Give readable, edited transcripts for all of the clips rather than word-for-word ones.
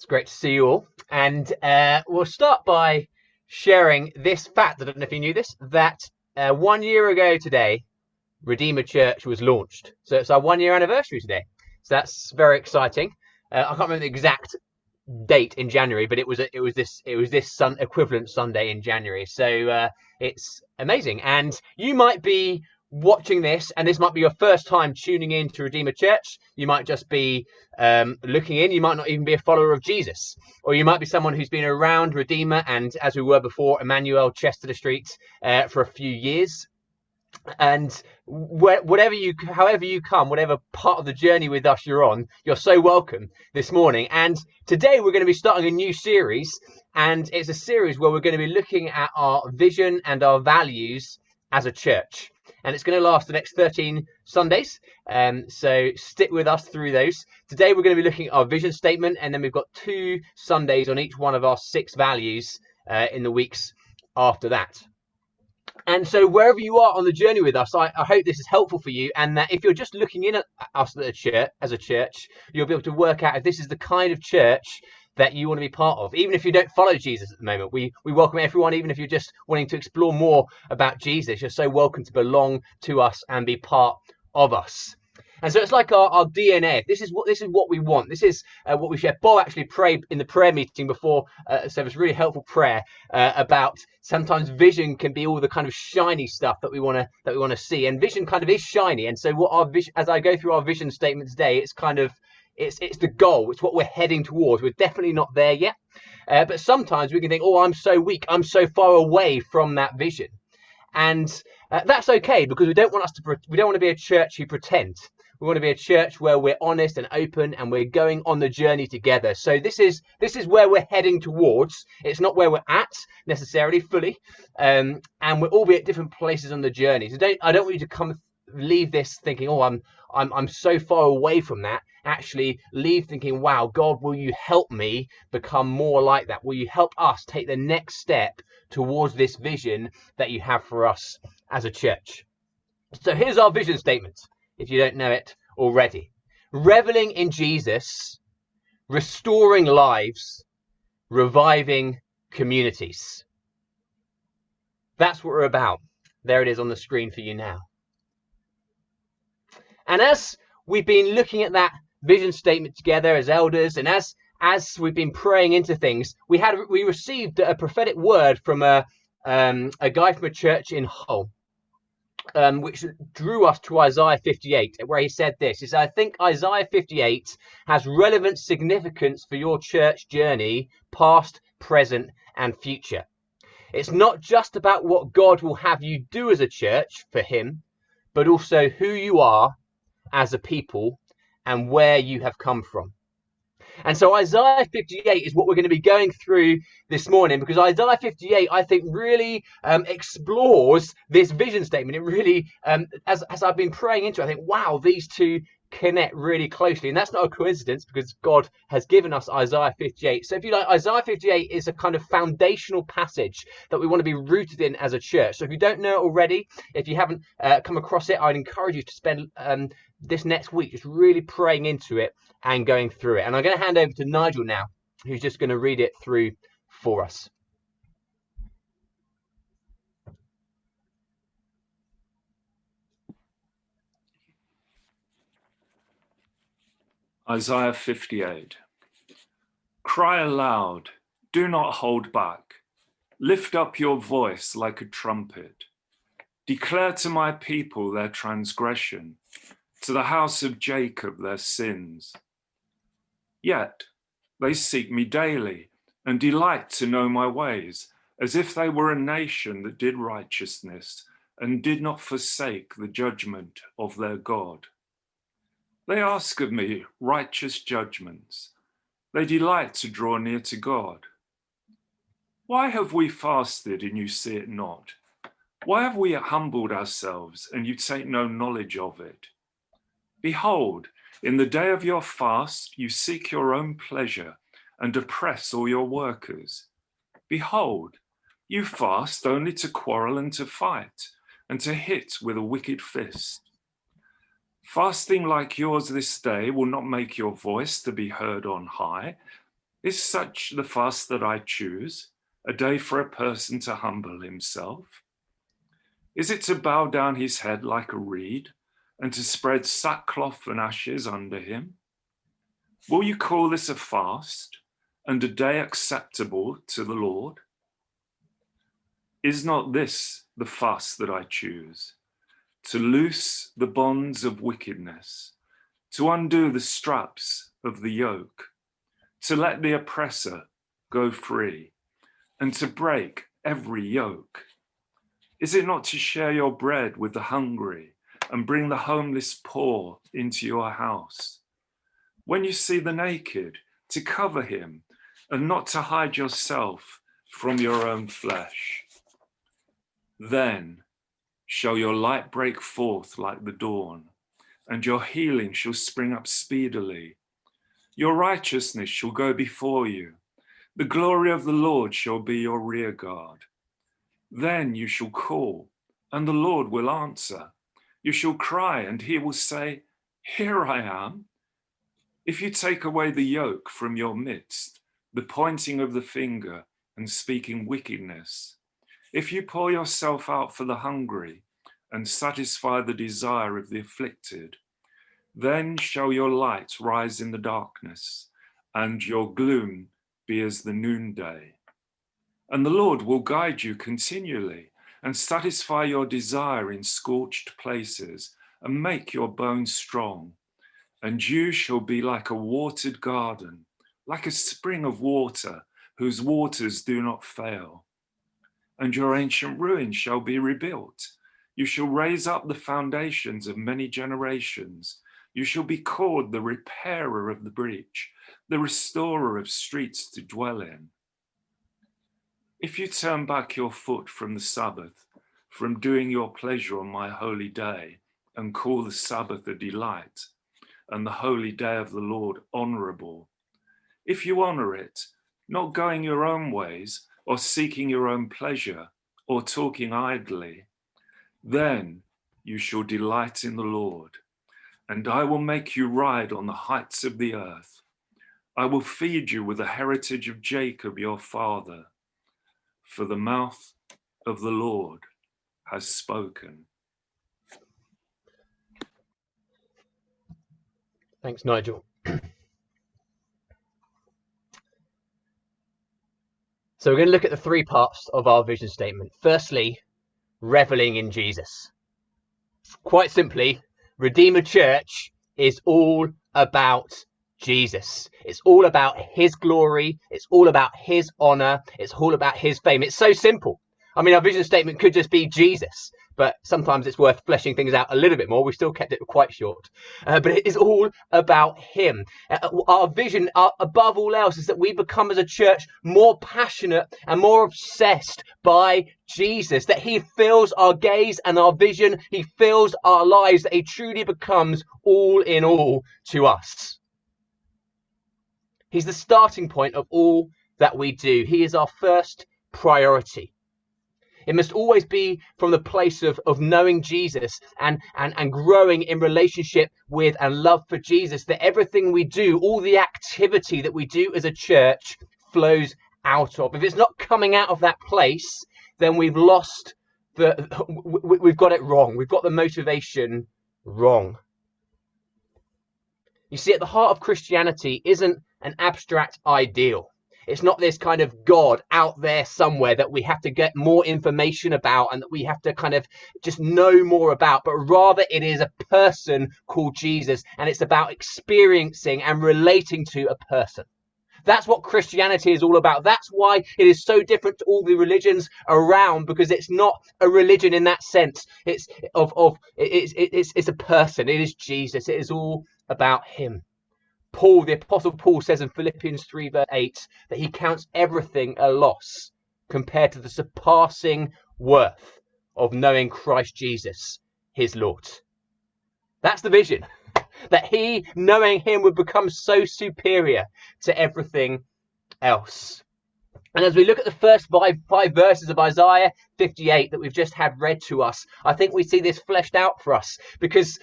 It's great to see you all. And we'll start by sharing this fact. I don't know if you knew this, that 1 year ago today, Redeemer Church was launched. So it's our 1 year anniversary today. So that's very exciting. I can't remember the exact date in January, but it was this equivalent Sunday in January. So it's amazing. And you might be watching this, and this might be your first time tuning in to Redeemer Church. You might just be looking in. You might not even be a follower of Jesus, or you might be someone who's been around Redeemer and, as we were before, Emmanuel Chester Street for a few years. And however you come, whatever part of the journey with us you're on, you're so welcome this morning. And today we're going to be starting a new series, and it's a series where we're going to be looking at our vision and our values as a church. And it's going to last the next 13 Sundays. So stick with us through those. Today we're going to be looking at our vision statement, and then we've got 2 Sundays on each one of our 6 values in the weeks after that. And so wherever you are on the journey with us, I hope this is helpful for you, and that if you're just looking in at us as a church, you'll be able to work out if this is the kind of church that you want to be part of. Even if you don't follow Jesus at the moment, we welcome everyone. Even if you're just wanting to explore more about Jesus, you're so welcome to belong to us and be part of us. And so it's like our DNA. This is what we want. This is what we share. Bob actually prayed in the prayer meeting before, so it was really helpful prayer about sometimes vision can be all the kind of shiny stuff that we want to see, and vision kind of is shiny. And so what our vision, as I go through our vision statement today, it's kind of it's the goal. It's what we're heading towards. We're definitely not there yet, but sometimes we can think, oh, I'm so weak. I'm so far away from that vision, and that's okay, because we don't want to be a church who pretend. We want to be a church where we're honest and open, and we're going on the journey together. So this is where we're heading towards. It's not where we're at necessarily fully, and we'll all be at different places on the journey. So I don't want you to leave this thinking, oh, I'm so far away from that. Actually leave thinking, wow, God, will you help me become more like that? Will you help us take the next step towards this vision that you have for us as a church? So here's our vision statement, if you don't know it already. Reveling in Jesus, restoring lives, reviving communities. That's what we're about. There it is on the screen for you now. And as we've been looking at that vision statement together as elders, and as we've been praying into things, we received a prophetic word from a guy from a church in Hull, which drew us to Isaiah 58, where he said this. He said, I think Isaiah 58 has relevant significance for your church journey, past, present, and future. It's not just about what God will have you do as a church for him, but also who you are as a people and where you have come from. And so Isaiah 58 is what we're going to be going through this morning, because Isaiah 58, I think, really explores this vision statement. It really, as I've been praying into it, I think, wow, these two connect really closely. And that's not a coincidence, because God has given us Isaiah 58. So if you like, Isaiah 58 is a kind of foundational passage that we want to be rooted in as a church. So if you don't know it already, if you haven't come across it, I'd encourage you to spend this next week just really praying into it and going through it. And I'm going to hand over to Nigel now, who's just going to read it through for us. Isaiah 58. Cry aloud, do not hold back. Lift up your voice like a trumpet. Declare to my people their transgression, to the house of Jacob their sins. Yet they seek me daily and delight to know my ways, as if they were a nation that did righteousness and did not forsake the judgment of their God. They ask of me righteous judgments. They delight to draw near to God. Why have we fasted and you see it not? Why have we humbled ourselves and you take no knowledge of it? Behold, in the day of your fast, you seek your own pleasure and oppress all your workers. Behold, you fast only to quarrel and to fight and to hit with a wicked fist. Fasting like yours this day will not make your voice to be heard on high, Is such the fast that I choose, a day for a person to humble himself? Is it to bow down his head like a reed and to spread sackcloth and ashes under him? Will you call this a fast and a day acceptable to the Lord? Is not this the fast that I choose? To loose the bonds of wickedness, to undo the straps of the yoke, to let the oppressor go free, and to break every yoke? Is it not to share your bread with the hungry and bring the homeless poor into your house? When you see the naked, to cover him and not to hide yourself from your own flesh? Then shall your light break forth like the dawn, and your healing shall spring up speedily. Your righteousness shall go before you. The glory of the Lord shall be your rear guard. Then you shall call, and the Lord will answer. You shall cry, and he will say, Here I am. If you take away the yoke from your midst, the pointing of the finger and speaking wickedness, if you pour yourself out for the hungry and satisfy the desire of the afflicted, then shall your light rise in the darkness, and your gloom be as the noonday. And the Lord will guide you continually and satisfy your desire in scorched places and make your bones strong. And you shall be like a watered garden, like a spring of water whose waters do not fail. And your ancient ruins shall be rebuilt. You shall raise up the foundations of many generations. You shall be called the repairer of the breach, the restorer of streets to dwell in. If you turn back your foot from the Sabbath, from doing your pleasure on my holy day, and call the Sabbath a delight, and the holy day of the Lord honorable, if you honor it, not going your own ways, or seeking your own pleasure, or talking idly, then you shall delight in the Lord, and I will make you ride on the heights of the earth. I will feed you with the heritage of Jacob your father, for the mouth of the Lord has spoken. Thanks, Nigel. So we're going to look at the three parts of our vision statement. Firstly, reveling in Jesus. Quite simply, Redeemer Church is all about Jesus. It's all about his glory. It's all about his honor. It's all about his fame. It's so simple. I mean, our vision statement could just be Jesus, but sometimes it's worth fleshing things out a little bit more. We still kept it quite short, but it is all about him. Our vision, above all else, is that we become as a church more passionate and more obsessed by Jesus, that he fills our gaze and our vision, he fills our lives, that he truly becomes all in all to us. He's the starting point of all that we do. He is our first priority. It must always be from the place of knowing Jesus and growing in relationship with and love for Jesus, that everything we do, all the activity that we do as a church flows out of. If it's not coming out of that place, then we've got it wrong. We've got the motivation wrong. You see, at the heart of Christianity isn't an abstract ideal. It's not this kind of God out there somewhere that we have to get more information about and that we have to kind of just know more about, but rather it is a person called Jesus, and it's about experiencing and relating to a person. That's what Christianity is all about. That's why it is so different to all the religions around, because it's not a religion in that sense. It's a person. It is Jesus. It is all about him. Paul, the Apostle Paul, says in Philippians 3 verse 8 that he counts everything a loss compared to the surpassing worth of knowing Christ Jesus, his Lord. That's the vision, that he, knowing him, would become so superior to everything else. And as we look at the first five verses of Isaiah 58 that we've just had read to us, I think we see this fleshed out for us because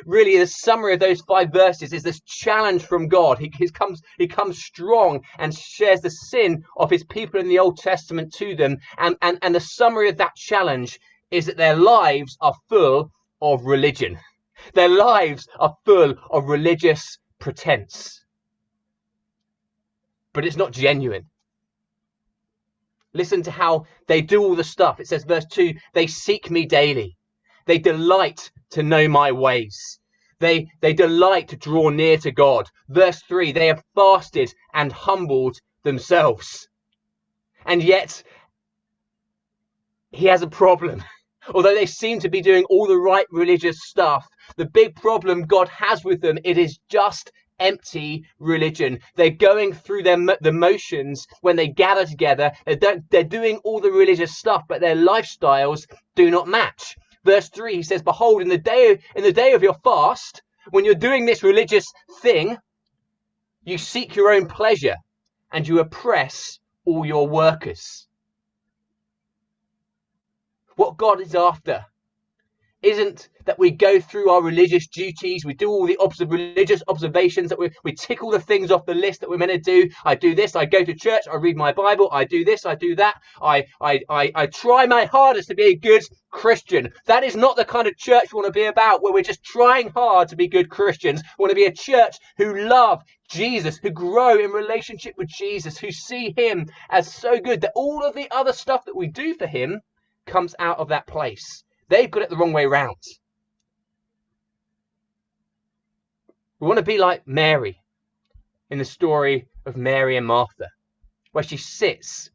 really the summary of those 5 verses is this challenge from God. He comes strong and shares the sin of his people in the Old Testament to them. And the summary of that challenge is that their lives are full of religion. Their lives are full of religious pretense. But it's not genuine. Listen to how they do all the stuff. It says, verse 2, they seek me daily. They delight to know my ways. They delight to draw near to God. Verse 3, they have fasted and humbled themselves. And yet, he has a problem. Although they seem to be doing all the right religious stuff, the big problem God has with them, it is just empty religion. They're going through the motions when they gather together. They're doing all the religious stuff, but their lifestyles do not match. Verse 3, he says, behold, in the day of your fast, when you're doing this religious thing, you seek your own pleasure and you oppress all your workers. What God is after isn't that we go through our religious duties, we do all the religious observations, that we tick all the things off the list that we're meant to do. I do this, I go to church, I read my Bible, I do this, I do that. I try my hardest to be a good Christian. That is not the kind of church we want to be about, where we're just trying hard to be good Christians. We want to be a church who love Jesus, who grow in relationship with Jesus, who see him as so good that all of the other stuff that we do for him comes out of that place. They've got it the wrong way round. We want to be like Mary in the story of Mary and Martha, where she sits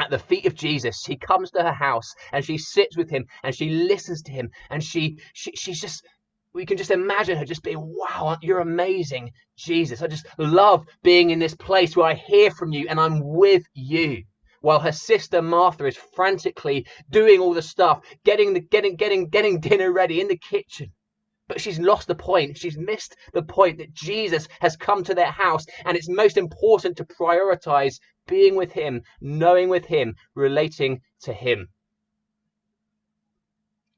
at the feet of Jesus. He comes to her house and she sits with him and she listens to him, and she's just, we can just imagine her just being, wow, you're amazing, Jesus. I just love being in this place where I hear from you and I'm with you. While her sister Martha is frantically doing all the stuff, getting dinner ready in the kitchen. But she's lost the point. She's missed the point that Jesus has come to their house, and it's most important to prioritize being with him, knowing with him, relating to him.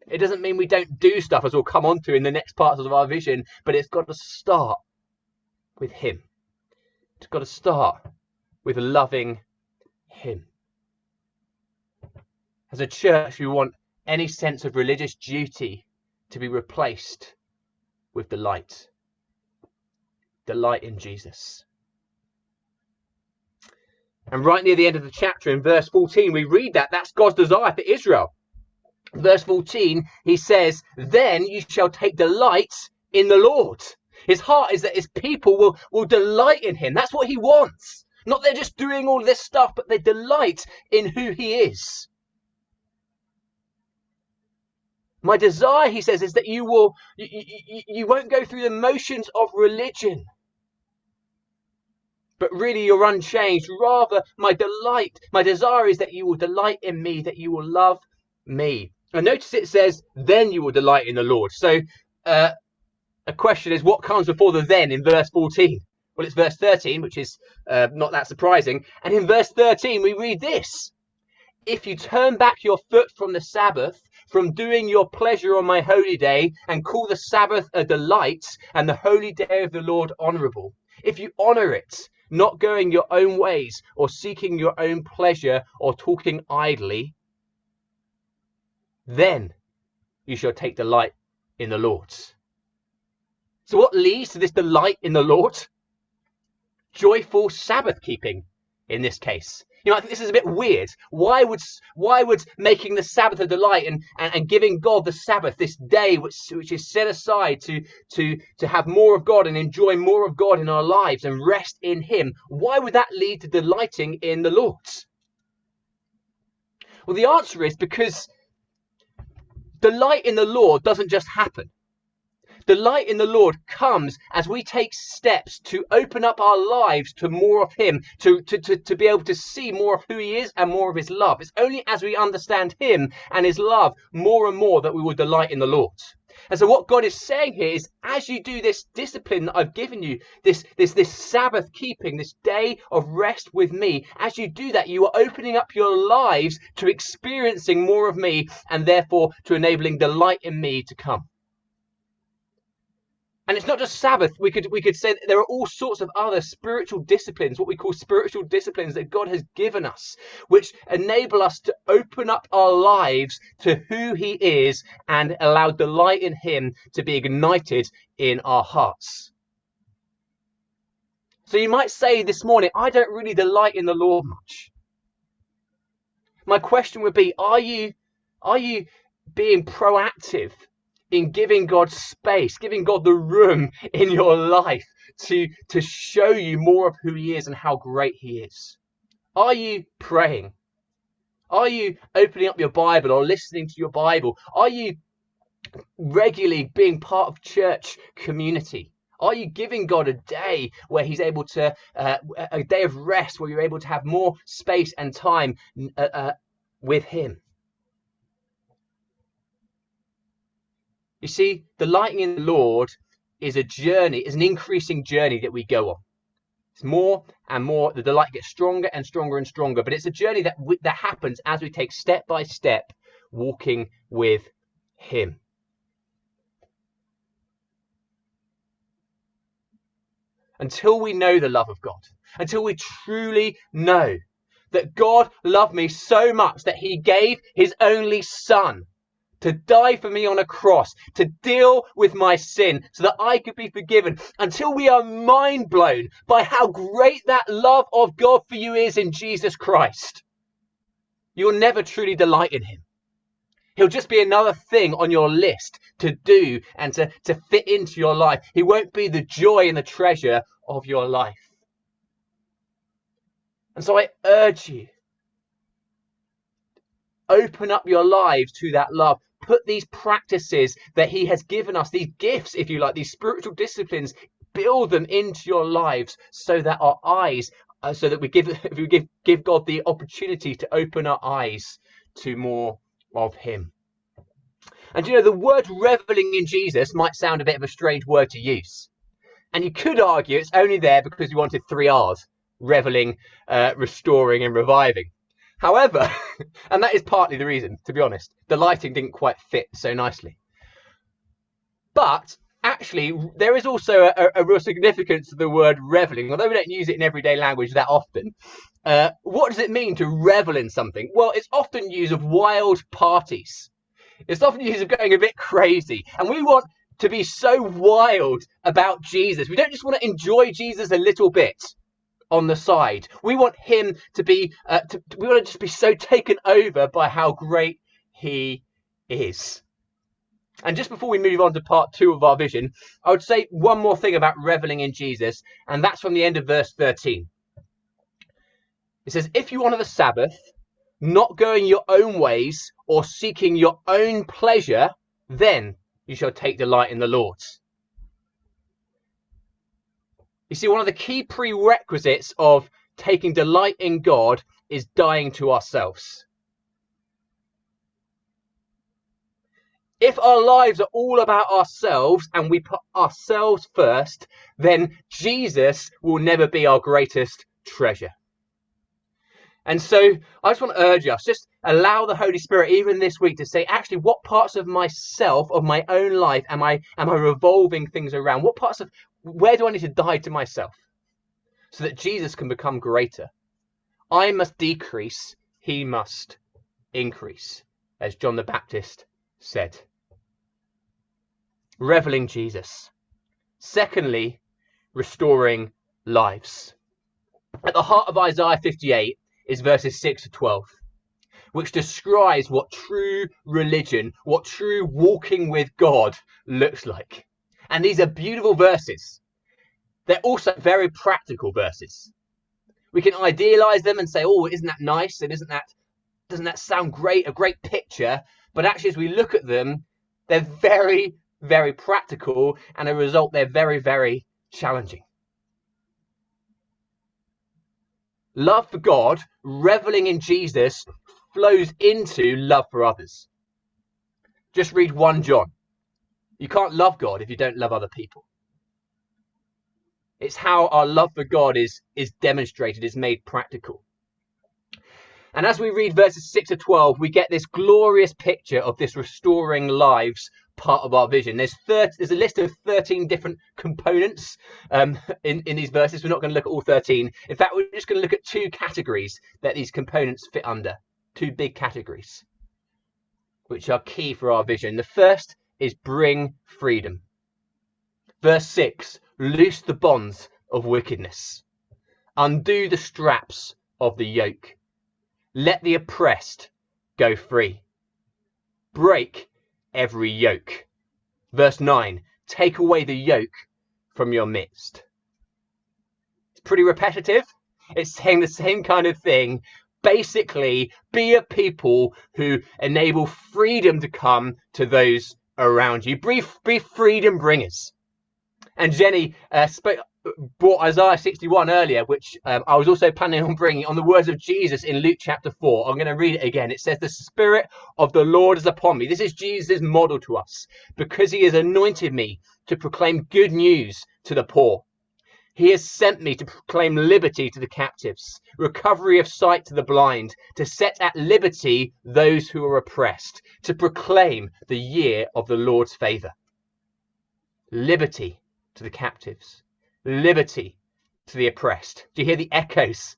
It doesn't mean we don't do stuff, as we'll come on to in the next parts of our vision, but it's got to start with him. It's got to start with loving him. As a church, we want any sense of religious duty to be replaced with delight. Delight in Jesus. And right near the end of the chapter, in verse 14, we read that's God's desire for Israel. Verse 14, he says, then you shall take delight in the Lord. His heart is that his people will delight in him. That's what he wants. Not they're just doing all this stuff, but they delight in who he is. My desire, he says, is that you won't go through the motions of religion, but really you're unchanged. Rather, my desire is that you will delight in me, that you will love me. And notice it says, then you will delight in the Lord. So a question is, what comes before the then in verse 14? Well, it's verse 13, which is not that surprising. And in verse 13, we read this. If you turn back your foot from the Sabbath, from doing your pleasure on my holy day, and call the Sabbath a delight, and the holy day of the Lord honorable, if you honor it, not going your own ways, or seeking your own pleasure, or talking idly, then you shall take delight in the Lord. So what leads to this delight in the Lord? Joyful Sabbath keeping in this case. You know, I think this is a bit weird. Why would making the Sabbath a delight and giving God the Sabbath, this day which is set aside to have more of God and enjoy more of God in our lives and rest in him, why would that lead to delighting in the Lord? Well, the answer is because delight in the Lord doesn't just happen. Delight in the Lord comes as we take steps to open up our lives to more of him, to be able to see more of who he is and more of his love. It's only as we understand him and his love more and more that we will delight in the Lord. And so what God is saying here is, as you do this discipline that I've given you, this Sabbath keeping, this day of rest with me, as you do that, you are opening up your lives to experiencing more of me, and therefore to enabling delight in me to come. And it's not just Sabbath. We could say that there are all sorts of other spiritual disciplines, what we call spiritual disciplines that God has given us, which enable us to open up our lives to who he is and allow delight in him to be ignited in our hearts. So you might say this morning, I don't really delight in the Lord much. My question would be, are you being proactive in giving God space, giving God the room in your life to show you more of who he is and how great he is? Are you praying? Are you opening up your Bible or listening to your Bible? Are you regularly being part of church community? Are you giving God a day where he's able to, a day of rest where you're able to have more space and time with him? You see, delighting in the Lord is a journey, is an increasing journey that we go on. It's more and more, the delight gets stronger and stronger and stronger, but it's a journey that happens as we take step by step walking with him. Until we know the love of God, until we truly know that God loved me so much that he gave his only son to die for me on a cross, to deal with my sin so that I could be forgiven, until we are mind blown by how great that love of God for you is in Jesus Christ, you'll never truly delight in him. He'll just be another thing on your list to do and to fit into your life. He won't be the joy and the treasure of your life. And so I urge you, open up your lives to that love. Put these practices that he has given us, these gifts, if you like, these spiritual disciplines, build them into your lives so that our eyes, so that we give God the opportunity to open our eyes to more of him. And you know, the word reveling in Jesus might sound a bit of a strange word to use. And you could argue it's only there because we wanted 3 R's, reveling, restoring and reviving. However, and that is partly the reason, to be honest, the lighting didn't quite fit so nicely. But actually, there is also a real significance to the word reveling, although we don't use it in everyday language that often. What does it mean to revel in something? Well, it's often used of wild parties. It's often used of going a bit crazy. And we want to be so wild about Jesus. We don't just want to enjoy Jesus a little bit on the side. We want him to be, we want to just be so taken over by how great he is. And just before we move on to part 2 of our vision, I would say one more thing about reveling in Jesus, and that's from the end of verse 13. It says, if you honor the Sabbath, not going your own ways or seeking your own pleasure, then you shall take delight in the Lord. You see, one of the key prerequisites of taking delight in God is dying to ourselves. If our lives are all about ourselves and we put ourselves first, then Jesus will never be our greatest treasure. And so I just want to urge us, just allow the Holy Spirit even this week to say, actually, what parts of myself, of my own life, am I revolving things around? What parts of, where do I need to die to myself so that Jesus can become greater? I must decrease, he must increase, as John the Baptist said. Reveling Jesus. Secondly, restoring lives. At the heart of Isaiah 58 is verses 6 to 12, which describes what true religion, what true walking with God looks like. And these are beautiful verses. They're also very practical verses. We can idealize them and say, oh, isn't that nice? And doesn't that sound great? A great picture. But actually, as we look at them, they're very, very practical. And as a result, they're very, very challenging. Love for God, reveling in Jesus, flows into love for others. Just read 1 John. You can't love God if you don't love other people. It's how our love for God is demonstrated, is made practical. And as we read verses 6 to 12, we get this glorious picture of this restoring lives part of our vision. There's a list of 13 different components in these verses. We're not going to look at all 13. In fact, we're just going to look at two categories that these components fit under. Two big categories, which are key for our vision. The first is bring freedom. Verse 6, loose the bonds of wickedness. Undo the straps of the yoke. Let the oppressed go free. Break every yoke. Verse 9, take away the yoke from your midst. It's pretty repetitive. It's saying the same kind of thing. Basically, be a people who enable freedom to come to those around you. Be freedom bringers. And Jenny brought Isaiah 61 earlier, which I was also planning on bringing, on the words of Jesus in Luke chapter 4. I'm going to read it again. It says, the Spirit of the Lord is upon me. This is Jesus' model to us, because he has anointed me to proclaim good news to the poor. He has sent me to proclaim liberty to the captives, recovery of sight to the blind, to set at liberty those who are oppressed, to proclaim the year of the Lord's favour. Liberty to the captives, liberty to the oppressed. Do you hear the echoes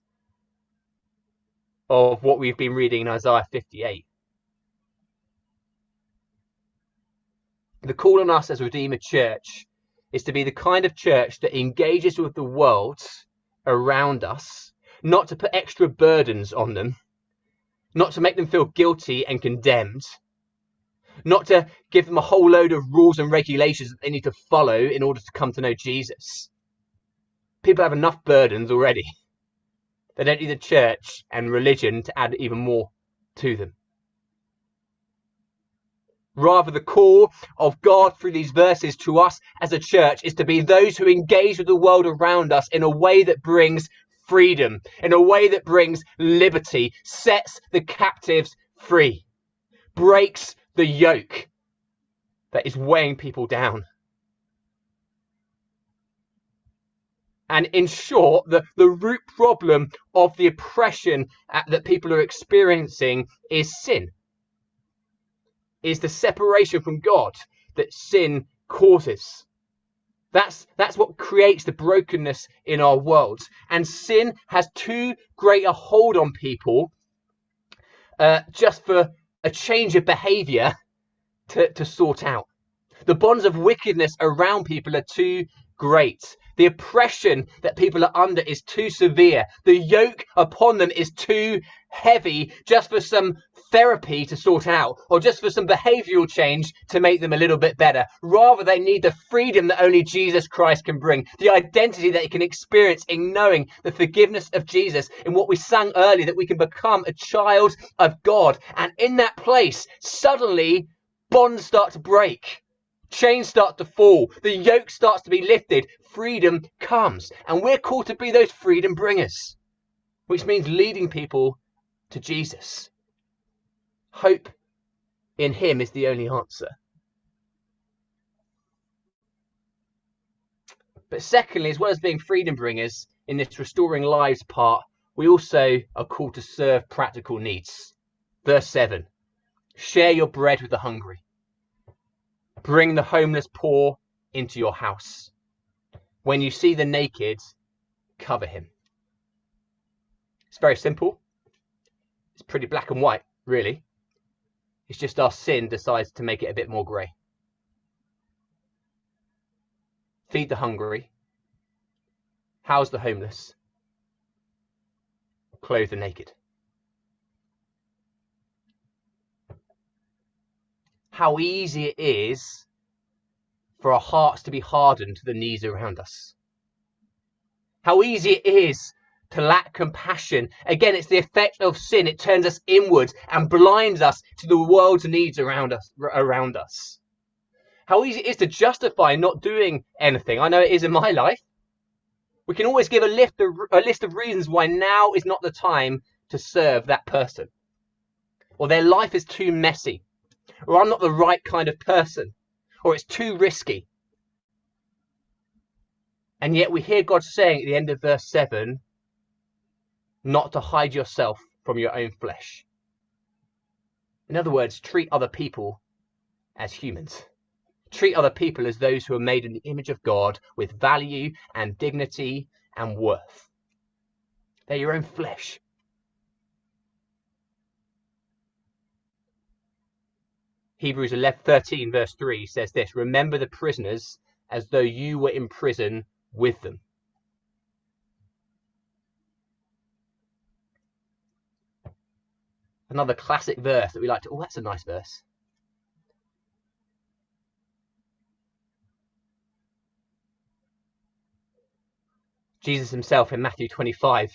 of what we've been reading in Isaiah 58? The call on us as Redeemer Church is to be the kind of church that engages with the world around us, not to put extra burdens on them, not to make them feel guilty and condemned, not to give them a whole load of rules and regulations that they need to follow in order to come to know Jesus. People have enough burdens already. They don't need the church and religion to add even more to them. Rather, the call of God through these verses to us as a church is to be those who engage with the world around us in a way that brings freedom, in a way that brings liberty, sets the captives free, breaks the yoke that is weighing people down. And in short, the root problem of the oppression that people are experiencing is sin. Is the separation from God that sin causes. That's what creates the brokenness in our world. And sin has too great a hold on people just for a change of behaviour to sort out. The bonds of wickedness around people are too great. The oppression that people are under is too severe. The yoke upon them is too heavy just for some therapy to sort out, or just for some behavioural change to make them a little bit better. Rather, they need the freedom that only Jesus Christ can bring, the identity that they can experience in knowing the forgiveness of Jesus, in what we sang earlier, that we can become a child of God. And in that place, suddenly bonds start to break. Chains start to fall. The yoke starts to be lifted. Freedom comes. And we're called to be those freedom bringers, which means leading people to Jesus. Hope in him is the only answer. But secondly, as well as being freedom bringers in this restoring lives part, we also are called to serve practical needs. Verse 7, share your bread with the hungry. Bring the homeless poor into your house. When you see the naked, cover him. It's very simple. It's pretty black and white, really. It's just our sin decides to make it a bit more grey. Feed the hungry. House the homeless. Clothe the naked. How easy it is for our hearts to be hardened to the needs around us. How easy it is to lack compassion. Again, it's the effect of sin. It turns us inwards and blinds us to the world's needs around us. How easy it is to justify not doing anything. I know it is in my life. We can always give a list of reasons why now is not the time to serve that person. Or their life is too messy. Or I'm not the right kind of person. or it's too risky. And yet we hear God saying at the end of verse 7, not to hide yourself from your own flesh. In other words, treat other people as humans. Treat other people as those who are made in the image of God with value and dignity and worth. They're your own flesh. Hebrews 13 verse 3 says this, remember the prisoners as though you were in prison with them. Another classic verse that we like to, oh, that's a nice verse. Jesus himself in Matthew 25,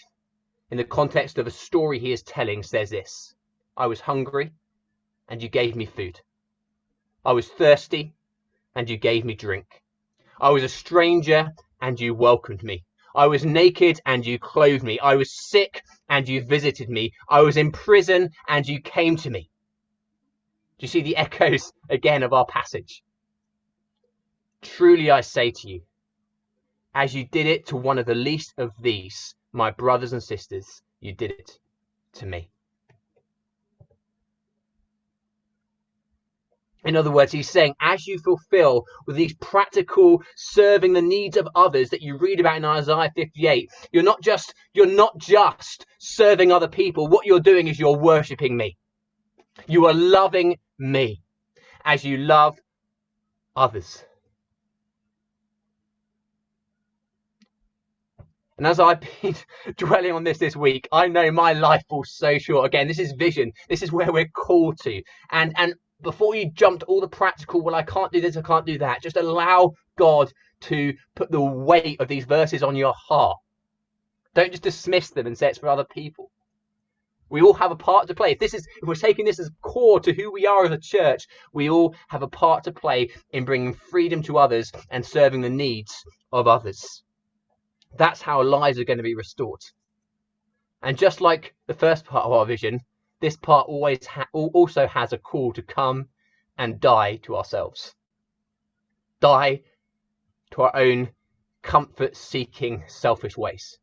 in the context of a story he is telling, says this, I was hungry and you gave me food. I was thirsty and you gave me drink. I was a stranger and you welcomed me. I was naked and you clothed me. I was sick and you visited me. I was in prison and you came to me. Do you see the echoes again of our passage? Truly I say to you, as you did it to one of the least of these, my brothers and sisters, you did it to me. In other words, he's saying, as you fulfill with these practical serving the needs of others that you read about in Isaiah 58, you're not just serving other people. What you're doing is you're worshipping me. You are loving me as you love others. And as I've been dwelling on this week, I know my life falls so short. Again, this is vision. This is where we're called to. And before you jump to all the practical, well, I can't do this, I can't do that. Just allow God to put the weight of these verses on your heart. Don't just dismiss them and say it's for other people. We all have a part to play. If we're taking this as core to who we are as a church, we all have a part to play in bringing freedom to others and serving the needs of others. That's how lives are going to be restored. And just like the first part of our vision, this part also has a call to come and die to ourselves. Die to our own comfort-seeking, selfish ways.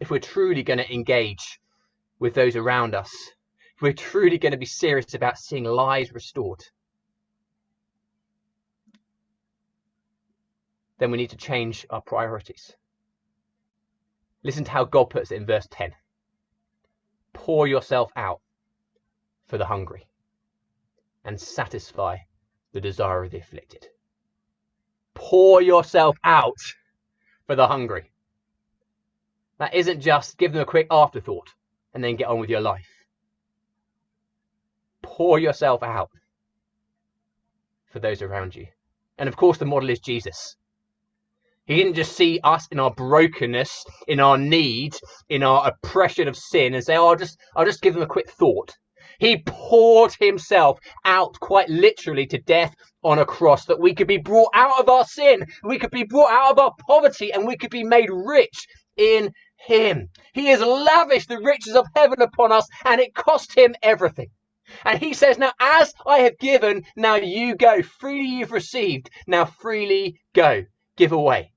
If we're truly going to engage with those around us, if we're truly going to be serious about seeing lives restored, then we need to change our priorities. Listen to how God puts it in verse 10. Pour yourself out for the hungry and satisfy the desire of the afflicted. Pour yourself out for the hungry. That isn't just give them a quick afterthought and then get on with your life. Pour yourself out for those around you. And of course, the model is Jesus. He didn't just see us in our brokenness, in our need, in our oppression of sin and say, oh, I'll just give them a quick thought. He poured himself out quite literally to death on a cross that we could be brought out of our sin, we could be brought out of our poverty, and we could be made rich in him. He has lavished the riches of heaven upon us, and it cost him everything. And he says, now as I have given, now you go. Freely you've received, now freely go. Give away.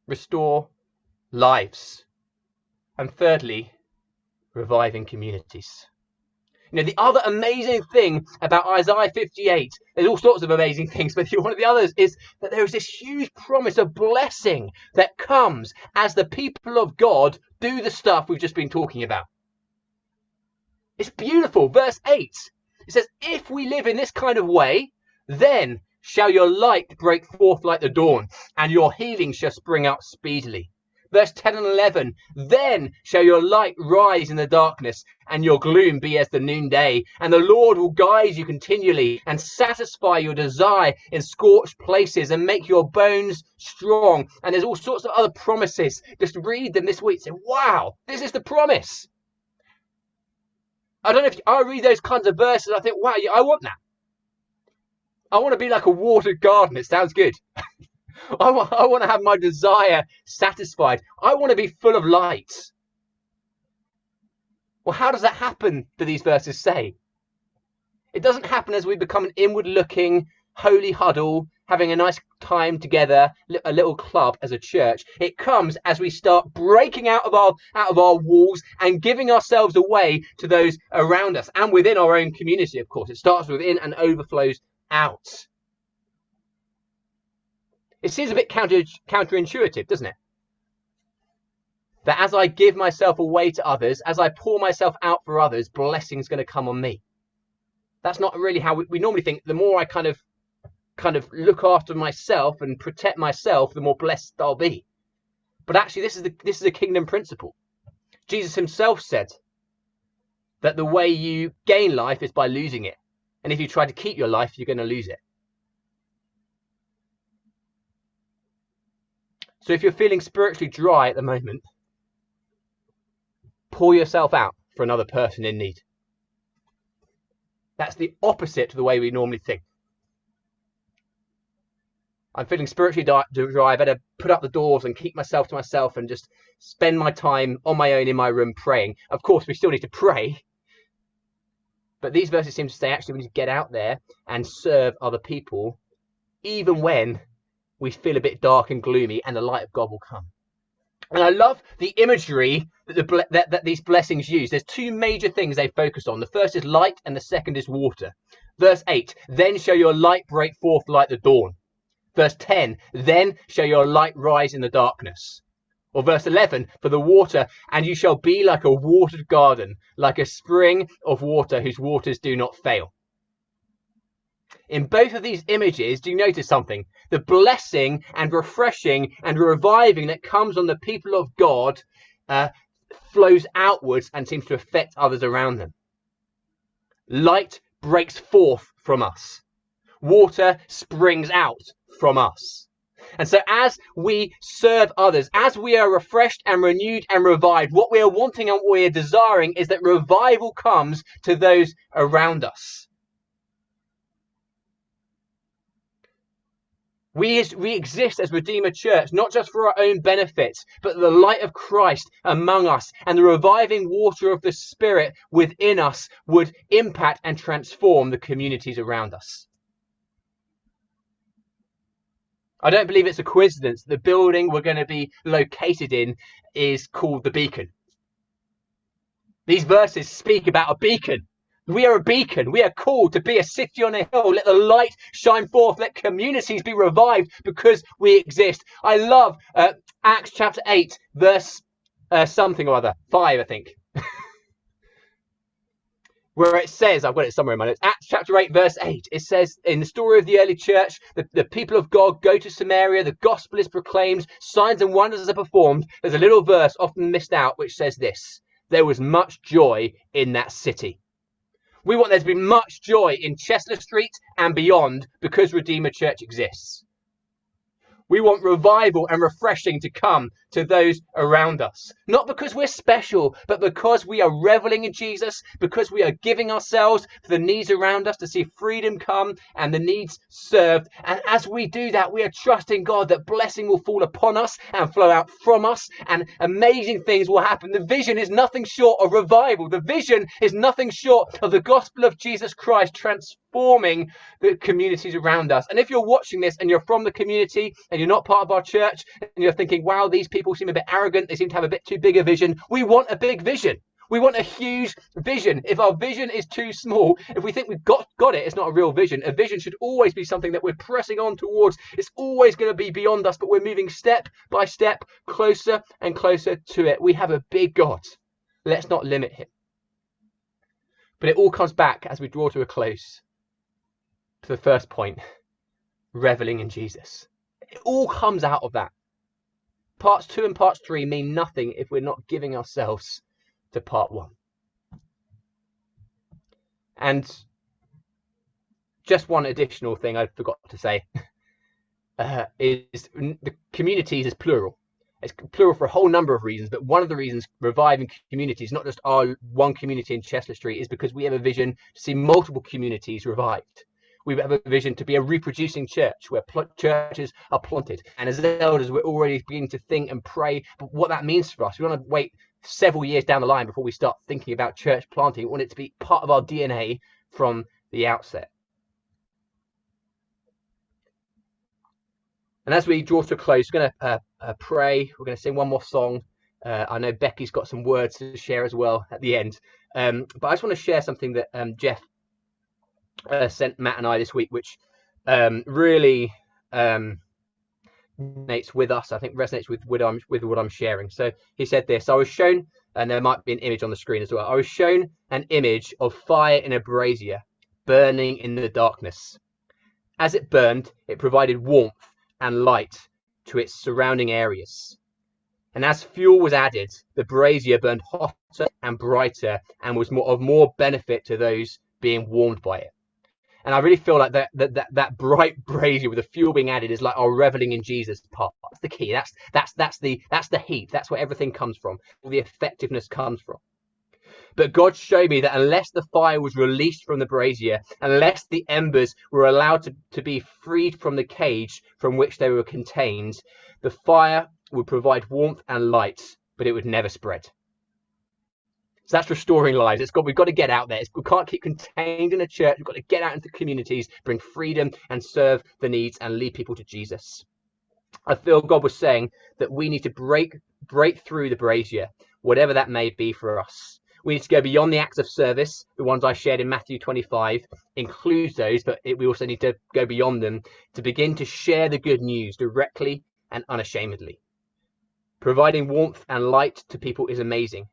Restore lives. And thirdly, reviving communities. You know, the other amazing thing about Isaiah 58, there's all sorts of amazing things, but one of the others is that there is this huge promise of blessing that comes as the people of God do the stuff we've just been talking about. It's beautiful. Verse 8, it says, if we live in this kind of way, then shall your light break forth like the dawn, and your healing shall spring out speedily. Verse 10 and 11, then shall your light rise in the darkness, and your gloom be as the noonday. And the Lord will guide you continually, and satisfy your desire in scorched places, and make your bones strong. And there's all sorts of other promises. Just read them this week. Say, wow, this is the promise. I don't know if I read those kinds of verses, I think, wow, I want that. I want to be like a watered garden. It sounds good. I want to have my desire satisfied. I want to be full of light. Well, how does that happen, do these verses say? It doesn't happen as we become an inward-looking, holy huddle, having a nice time together, a little club as a church. It comes as we start breaking out of our walls and giving ourselves away to those around us and within our own community, of course. It starts within and overflows out. It seems a bit counterintuitive, doesn't it? That as I give myself away to others, as I pour myself out for others, blessing's going to come on me. That's not really how we normally think. The more I kind of look after myself and protect myself, the more blessed I'll be. But actually, this is a kingdom principle. Jesus himself said that the way you gain life is by losing it. And if you try to keep your life, you're going to lose it. So if you're feeling spiritually dry at the moment, pour yourself out for another person in need. That's the opposite to the way we normally think. I'm feeling spiritually dry. I better put up the doors and keep myself to myself and just spend my time on my own in my room praying. Of course, we still need to pray. But these verses seem to say, actually, we need to get out there and serve other people, even when we feel a bit dark and gloomy, and the light of God will come. And I love the imagery that these blessings use. There's two major things they focus on. The first is light and the second is water. Verse 8, then shall your light break forth like the dawn. Verse 10, then shall your light rise in the darkness. Or verse 11, for the water, and you shall be like a watered garden, like a spring of water whose waters do not fail. In both of these images, do you notice something? The blessing and refreshing and reviving that comes on the people of God flows outwards and seems to affect others around them. Light breaks forth from us. Water springs out from us. And so as we serve others, as we are refreshed and renewed and revived, what we are wanting and what we are desiring is that revival comes to those around us. We exist as Redeemer Church, not just for our own benefits, but the light of Christ among us and the reviving water of the Spirit within us would impact and transform the communities around us. I don't believe it's a coincidence that the building we're going to be located in is called the Beacon. These verses speak about a beacon. We are a beacon. We are called to be a city on a hill. Let the light shine forth. Let communities be revived because we exist. I love Acts chapter 8, verse something or other, 5, I think. Where it says, I've got it somewhere in my notes, Acts chapter 8, verse 8, it says, in the story of the early church, the people of God go to Samaria, the gospel is proclaimed, signs and wonders are performed. There's a little verse often missed out which says this: there was much joy in that city. We want there to be much joy in Chester Street and beyond because Redeemer Church exists. We want revival and refreshing to come to those around us. Not because we're special, but because we are reveling in Jesus, because we are giving ourselves for the needs around us to see freedom come and the needs served. And as we do that, we are trusting God that blessing will fall upon us and flow out from us and amazing things will happen. The vision is nothing short of revival. The vision is nothing short of the gospel of Jesus Christ transforming the communities around us. And if you're watching this and you're from the community and you're not part of our church and you're thinking, wow, these people seem a bit arrogant, they seem to have a bit too big a vision. We want a big vision. We want a huge vision. If our vision is too small, if we think we've got it, it's not a real vision. A vision should always be something that we're pressing on towards. It's always going to be beyond us, but we're moving step by step closer and closer to it. We have a big God. Let's not limit him. But it all comes back as we draw to a close to the first point, reveling in Jesus. It all comes out of that. Parts 2 and parts 3 mean nothing if we're not giving ourselves to part 1. And just one additional thing I forgot to say is the communities is plural. It's plural for a whole number of reasons, but one of the reasons reviving communities, not just our one community in Chester Street, is because we have a vision to see multiple communities revived. We have a vision to be a reproducing church where churches are planted. And as elders, we're already beginning to think and pray. But what that means for us, we want to wait several years down the line before we start thinking about church planting. We want it to be part of our DNA from the outset. And as we draw to a close, we're going to pray. We're going to sing one more song. I know Becky's got some words to share as well at the end. But I just want to share something that Jeff sent Matt and I this week, which really resonates with us. I think resonates with what I'm sharing. So he said this: I was shown, and there might be an image on the screen as well. I was shown an image of fire in a brazier burning in the darkness. As it burned, it provided warmth and light to its surrounding areas. And as fuel was added, the brazier burned hotter and brighter and was of more benefit to those being warmed by it. And I really feel like that bright brazier with the fuel being added is like our reveling in Jesus part. That's the key. That's the heat. That's where everything comes from. All the effectiveness comes from. But God showed me that unless the fire was released from the brazier, unless the embers were allowed to be freed from the cage from which they were contained, the fire would provide warmth and light, but it would never spread. So that's restoring lives. We've got to get out there. We can't keep contained in a church. We've got to get out into communities, bring freedom and serve the needs and lead people to Jesus. I feel God was saying that we need to break through the brazier, whatever that may be for us. We need to go beyond the acts of service. The ones I shared in Matthew 25 includes those, but we also need to go beyond them to begin to share the good news directly and unashamedly. Providing warmth and light to people is amazing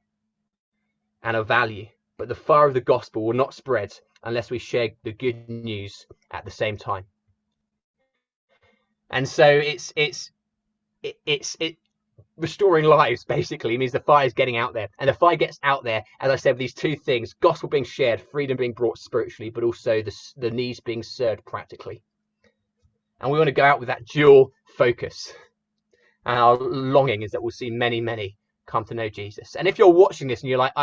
and of value, but the fire of the gospel will not spread unless we share the good news at the same time. And so it's restoring lives basically means the fire is getting out there, and the fire gets out there, as I said, with these two things: gospel being shared, freedom being brought spiritually, but also the needs being served practically. And we want to go out with that dual focus, and our longing is that we'll see many come to know Jesus. And if you're watching this and you're like,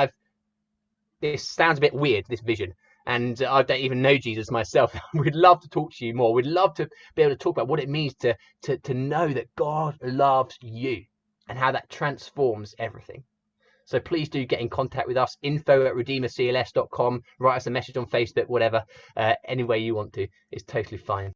this sounds a bit weird, this vision, and I don't even know Jesus myself, we'd love to talk to you more. We'd love to be able to talk about what it means to know that God loves you and how that transforms everything. So please do get in contact with us, info@redeemercls.com, write us a message on Facebook, whatever, any way you want to, it's totally fine.